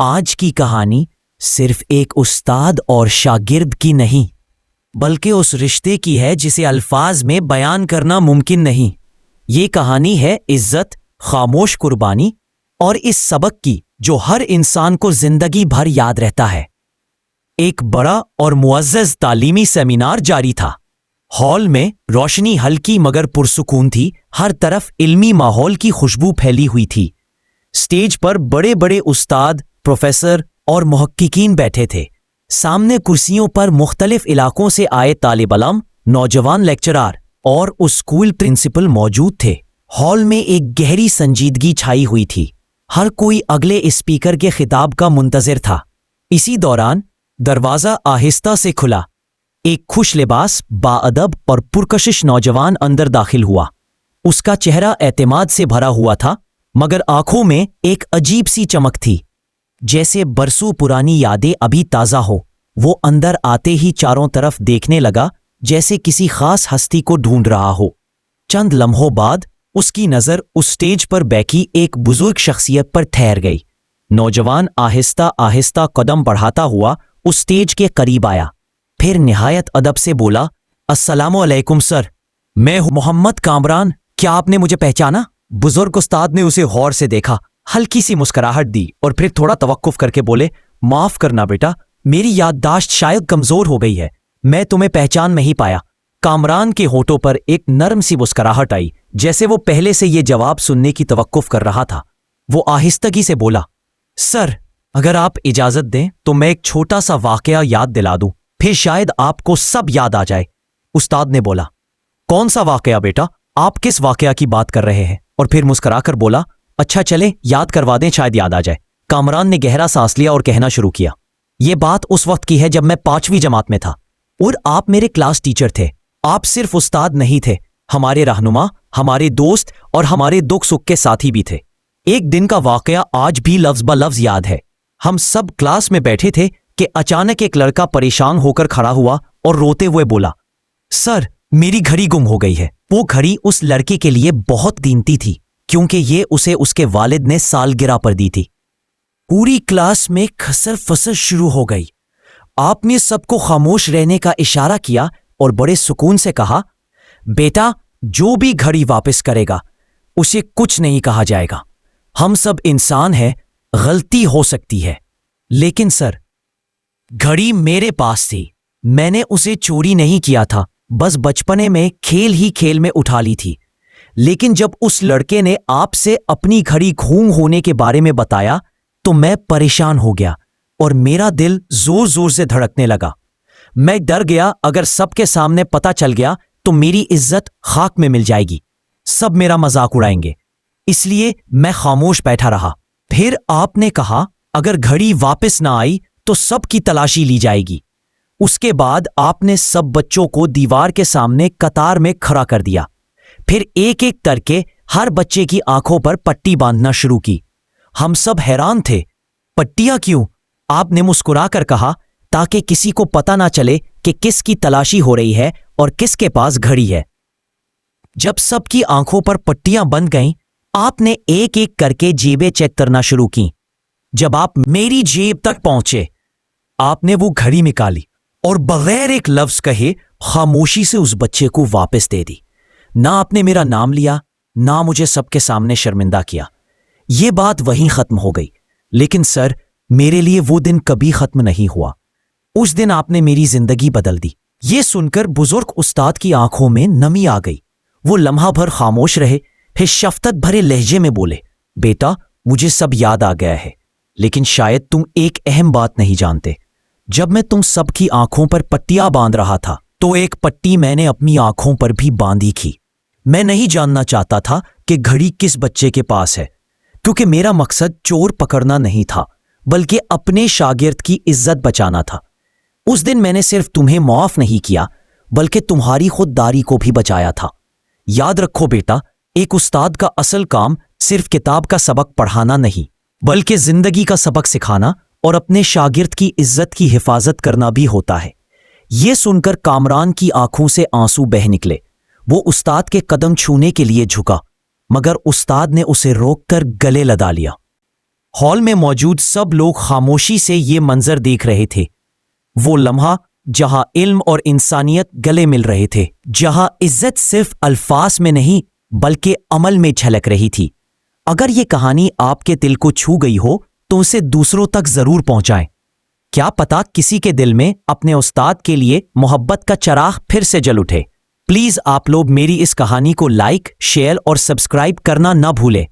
آج کی کہانی صرف ایک استاد اور شاگرد کی نہیں بلکہ اس رشتے کی ہے جسے الفاظ میں بیان کرنا ممکن نہیں۔ یہ کہانی ہے عزت، خاموش قربانی اور اس سبق کی جو ہر انسان کو زندگی بھر یاد رہتا ہے۔ ایک بڑا اور معزز تعلیمی سیمینار جاری تھا۔ ہال میں روشنی ہلکی مگر پرسکون تھی، ہر طرف علمی ماحول کی خوشبو پھیلی ہوئی تھی۔ سٹیج پر بڑے بڑے استاد، پروفیسر اور محققین بیٹھے تھے۔ سامنے کرسیوں پر مختلف علاقوں سے آئے طالب علم، نوجوان لیکچرار اور اسکول پرنسپل موجود تھے۔ ہال میں ایک گہری سنجیدگی چھائی ہوئی تھی، ہر کوئی اگلے اسپیکر کے خطاب کا منتظر تھا۔ اسی دوران دروازہ آہستہ سے کھلا، ایک خوش لباس، باادب اور پرکشش نوجوان اندر داخل ہوا۔ اس کا چہرہ اعتماد سے بھرا ہوا تھا، مگر آنکھوں میں ایک عجیب سی چمک تھی، جیسے برسوں پرانی یادیں ابھی تازہ ہو۔ وہ اندر آتے ہی چاروں طرف دیکھنے لگا، جیسے کسی خاص ہستی کو ڈھونڈ رہا ہو۔ چند لمحوں بعد اس کی نظر اس سٹیج پر بیٹھی ایک بزرگ شخصیت پر ٹھہر گئی۔ نوجوان آہستہ آہستہ قدم بڑھاتا ہوا اس سٹیج کے قریب آیا، پھر نہایت ادب سے بولا، السلام علیکم سر، میں ہوں محمد کامران، کیا آپ نے مجھے پہچانا؟ بزرگ استاد نے اسے غور سے دیکھا، ہلکی سی مسکراہٹ دی اور پھر تھوڑا توقف کر کے بولے، معاف کرنا بیٹا، میری یادداشت شاید کمزور ہو گئی ہے، میں تمہیں پہچان نہیں پایا۔ کامران کے ہونٹوں پر ایک نرم سی مسکراہٹ آئی، جیسے وہ پہلے سے یہ جواب سننے کی توقف کر رہا تھا۔ وہ آہستگی سے بولا، سر، اگر آپ اجازت دیں تو میں ایک چھوٹا سا واقعہ یاد دلا دوں، پھر شاید آپ کو سب یاد آ جائے۔ استاد نے بولا، کون سا واقعہ بیٹا؟ آپ کس واقعہ کی بات کر رہے ہیں؟ اور پھر مسکرا کر بولا، اچھا چلے یاد کروا دیں، شاید یاد آ جائے۔ کامران نے گہرا سانس لیا اور کہنا شروع کیا، یہ بات اس وقت کی ہے جب میں 5ویں جماعت میں تھا اور آپ میرے کلاس ٹیچر تھے۔ آپ صرف استاد نہیں تھے، ہمارے رہنما، ہمارے دوست اور ہمارے دکھ سکھ کے ساتھی بھی تھے۔ ایک دن کا واقعہ آج بھی لفظ بہ لفظ یاد ہے۔ ہم سب کلاس میں بیٹھے تھے کہ اچانک ایک لڑکا پریشان ہو کر کھڑا ہوا اور روتے ہوئے بولا، سر، میری گھڑی گم ہو گئی ہے۔ وہ گھڑی اس لڑکے کے لیے بہت قیمتی تھی، کیونکہ یہ اسے اس کے والد نے سالگرہ پر دی تھی۔ پوری کلاس میں کھسر فسر شروع ہو گئی۔ آپ نے سب کو خاموش رہنے کا اشارہ کیا اور بڑے سکون سے کہا، بیٹا، جو بھی گھڑی واپس کرے گا اسے کچھ نہیں کہا جائے گا۔ ہم سب انسان ہیں، غلطی ہو سکتی ہے، لیکن سر، گھڑی میرے پاس تھی، میں نے اسے چوری نہیں کیا تھا، بس بچپنے میں کھیل ہی کھیل میں اٹھا لی تھی۔ لیکن جب اس لڑکے نے آپ سے اپنی گھڑی گم ہونے کے بارے میں بتایا تو میں پریشان ہو گیا اور میرا دل زور زور سے دھڑکنے لگا۔ میں ڈر گیا، اگر سب کے سامنے پتہ چل گیا تو میری عزت خاک میں مل جائے گی، سب میرا مذاق اڑائیں گے، اس لیے میں خاموش بیٹھا رہا۔ پھر آپ نے کہا، اگر گھڑی واپس نہ آئی تو سب کی تلاشی لی جائے گی۔ اس کے بعد آپ نے سب بچوں کو دیوار کے سامنے قطار میں کھڑا کر دیا، پھر ایک ایک کر کے ہر بچے کی آنکھوں پر پٹی باندھنا شروع کی۔ ہم سب حیران تھے، پٹیاں کیوں؟ آپ نے مسکرا کر کہا، تاکہ کسی کو پتہ نہ چلے کہ کس کی تلاشی ہو رہی ہے اور کس کے پاس گھڑی ہے۔ جب سب کی آنکھوں پر پٹیاں بندھ گئیں، آپ نے ایک ایک کر کے جیبیں چیک کرنا شروع کی۔ جب آپ میری جیب تک پہنچے، آپ نے وہ گھڑی نکالی اور بغیر ایک لفظ کہے خاموشی سے اس بچے کو واپس دے دی۔ نہ آپ نے میرا نام لیا، نہ مجھے سب کے سامنے شرمندہ کیا۔ یہ بات وہیں ختم ہو گئی، لیکن سر، میرے لیے وہ دن کبھی ختم نہیں ہوا۔ اس دن آپ نے میری زندگی بدل دی۔ یہ سن کر بزرگ استاد کی آنکھوں میں نمی آ گئی۔ وہ لمحہ بھر خاموش رہے، پھر شفقت بھرے لہجے میں بولے، بیٹا، مجھے سب یاد آ گیا ہے، لیکن شاید تم ایک اہم بات نہیں جانتے۔ جب میں تم سب کی آنکھوں پر پٹیاں باندھ رہا تھا تو ایک پٹی میں نے اپنی آنکھوں پر بھی باندھی تھی۔ میں نہیں جاننا چاہتا تھا کہ گھڑی کس بچے کے پاس ہے، کیونکہ میرا مقصد چور پکڑنا نہیں تھا، بلکہ اپنے شاگرد کی عزت بچانا تھا۔ اس دن میں نے صرف تمہیں معاف نہیں کیا، بلکہ تمہاری خودداری کو بھی بچایا تھا۔ یاد رکھو بیٹا، ایک استاد کا اصل کام صرف کتاب کا سبق پڑھانا نہیں، بلکہ زندگی کا سبق سکھانا اور اپنے شاگرد کی عزت کی حفاظت کرنا بھی ہوتا ہے۔ یہ سن کر کامران کی آنکھوں سے آنسو بہہ نکلے۔ وہ استاد کے قدم چھونے کے لیے جھکا، مگر استاد نے اسے روک کر گلے لگا لیا۔ ہال میں موجود سب لوگ خاموشی سے یہ منظر دیکھ رہے تھے۔ وہ لمحہ جہاں علم اور انسانیت گلے مل رہے تھے، جہاں عزت صرف الفاظ میں نہیں بلکہ عمل میں جھلک رہی تھی۔ اگر یہ کہانی آپ کے دل کو چھو گئی ہو تو اسے دوسروں تک ضرور پہنچائیں۔ کیا پتا کسی کے دل میں اپنے استاد کے لیے محبت کا چراغ پھر سے جل اٹھے۔ پلیز آپ لوگ میری اس کہانی کو لائک، شیئر اور سبسکرائب کرنا نہ بھولیں۔